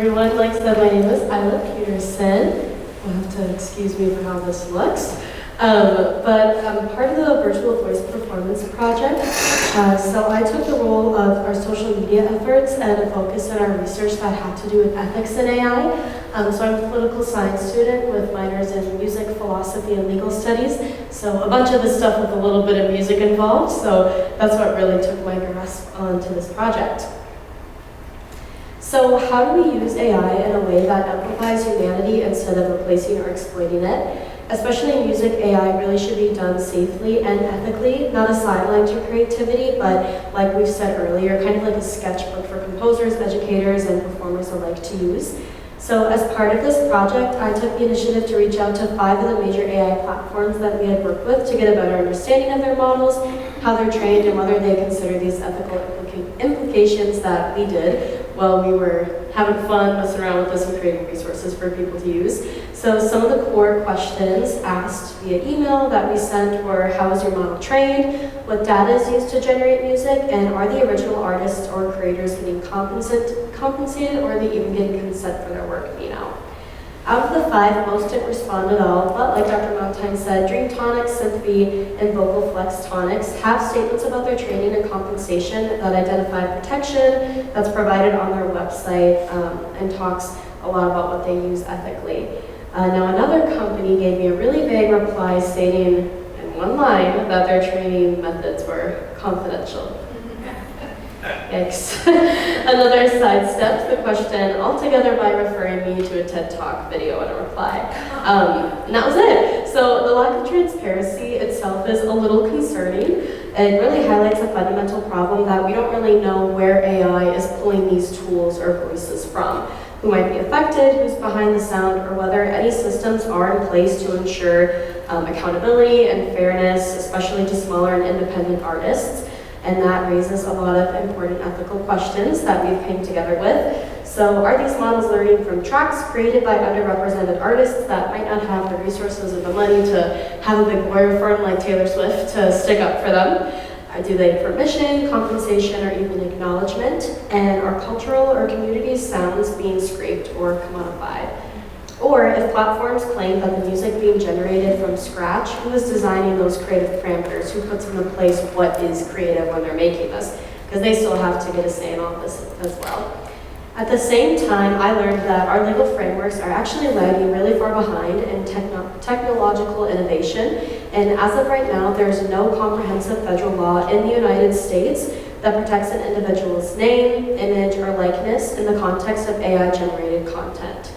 everyone. Like I said, my name is Peterson. You'll have to excuse me for how this looks. But I'm part of the Virtual Voice Performance Project. So I took the role of our social media efforts and a focus in our research that had to do with ethics in AI. So I'm a political science student with minors in music, philosophy, and legal studies. So a bunch of this stuff with a little bit of music involved. So that's what really took my grasp onto this project. So how do we use AI in a way that amplifies humanity instead of replacing or exploiting it? Especially in music, AI really should be done safely and ethically, not a sideline to creativity, but like we've said earlier, kind of like a sketchbook for composers, educators, and performers alike to use. So as part of this project, I took the initiative to reach out to 5 of the major AI platforms that we had worked with to get a better understanding of their models, how they're trained, and whether they consider these ethical implications that we did while we were having fun messing around with this and creating resources for people to use. So some of the core questions asked via email that we sent were, how is your model trained? What data is used to generate music? And are the original artists or creators getting compensated, or are they even getting consent for their work being out? Out of the 5, most didn't respond at all, but like Dr. Montaigne said, Dream Tonics, Synth-B, and Vocal Flex Tonics have statements about their training and compensation that identify protection that's provided on their website and talks a lot about what they use ethically. Now another company gave me a really vague reply stating in one line that their training methods were confidential. Yikes. Another sidestepped the question altogether by referring me to a TED Talk video in a reply. And that was it. So the lack of transparency itself is a little concerning. It really highlights a fundamental problem that we don't really know where AI is pulling these tools or voices from, who might be affected, who's behind the sound, or whether any systems are in place to ensure accountability and fairness, especially to smaller and independent artists. And that raises a lot of important ethical questions that we've came together with. So are these models learning from tracks created by underrepresented artists that might not have the resources or the money to have a big lawyer firm like Taylor Swift to stick up for them? Do they need permission, compensation, or even acknowledgement? And are cultural or community sounds being scraped or commodified? Or if platforms claim that the music being generated from scratch, who is designing those creative parameters? Who puts into place what is creative when they're making this? Because they still have to get a say in all this as well. At the same time, I learned that our legal frameworks are actually lagging really far behind in technological innovation. And as of right now, there's no comprehensive federal law in the United States that protects an individual's name, image, or likeness in the context of AI-generated content.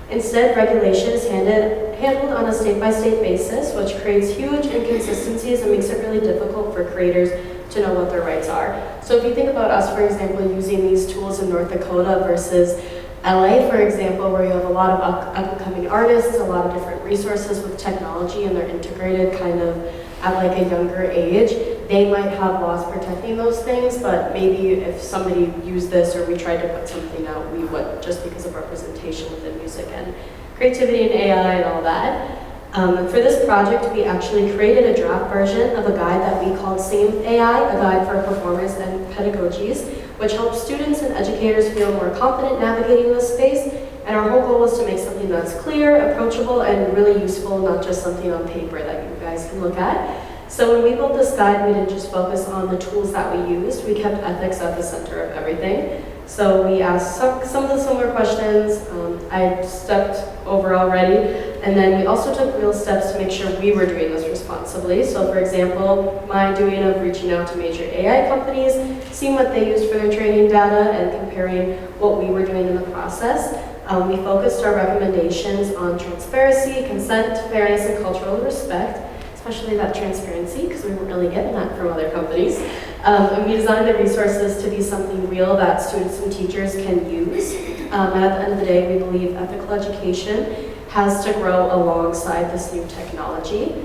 Instead, regulation is handled on a state-by-state basis, which creates huge inconsistencies and makes it really difficult for creators to know what their rights are. So if you think about us, for example, using these tools in North Dakota versus LA, for example, where you have a lot of up-and-coming artists, a lot of different resources with technology, and they're integrated kind of at like a younger age, they might have laws protecting those things, but maybe if somebody used this or we tried to put something out, we would, just because of representation within music and creativity and AI and all that. And for this project, we actually created a draft version of a guide that we called Same AI, a guide for performers and pedagogues, which helps students and educators feel more confident navigating this space. And our whole goal was to make something that's clear, approachable, and really useful, not just something on paper that you guys can look at. So when we built this guide, we didn't just focus on the tools that we used, we kept ethics at the center of everything. So we asked some of the similar questions. I stepped over already. And then we also took real steps to make sure we were doing this responsibly. So for example, my doing of reaching out to major AI companies, seeing what they used for their training data, and comparing what we were doing in the process. We focused our recommendations on transparency, consent, fairness, and cultural respect, especially that transparency, because we weren't really getting that from other companies. And we designed the resources to be something real that students and teachers can use. And at the end of the day, we believe ethical education has to grow alongside this new technology.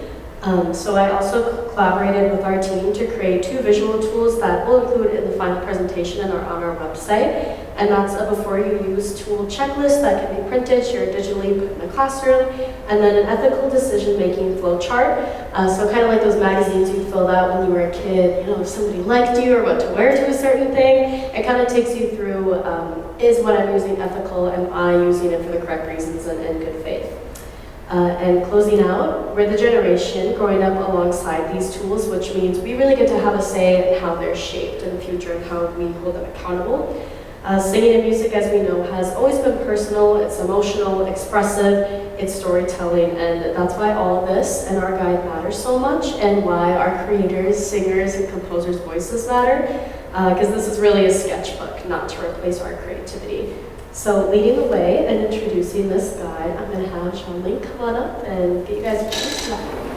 So I also collaborated with our team to create 2 visual tools that we'll include in the final presentation and are on our website. and that's a before you use tool checklist that can be printed, shared digitally, put in the classroom, and then an ethical decision-making flow chart. So kind of like those magazines you filled out when you were a kid, you know, if somebody liked you or what to wear to a certain thing, it kind of takes you through, is what I'm using ethical, am I using it for the correct reasons and in good faith? And closing out, we're the generation growing up alongside these tools, which means we really get to have a say in how they're shaped in the future and how we hold them accountable. Singing and music, as we know, has always been personal, it's emotional, expressive, it's storytelling, and that's why all of this and our guide matters so much, and why our creators, singers, and composers' voices matter, because this is really a sketchbook, not to replace our creativity. So leading the way and introducing this guide, I'm going to have Charlene come on up and get you guys introduced to that.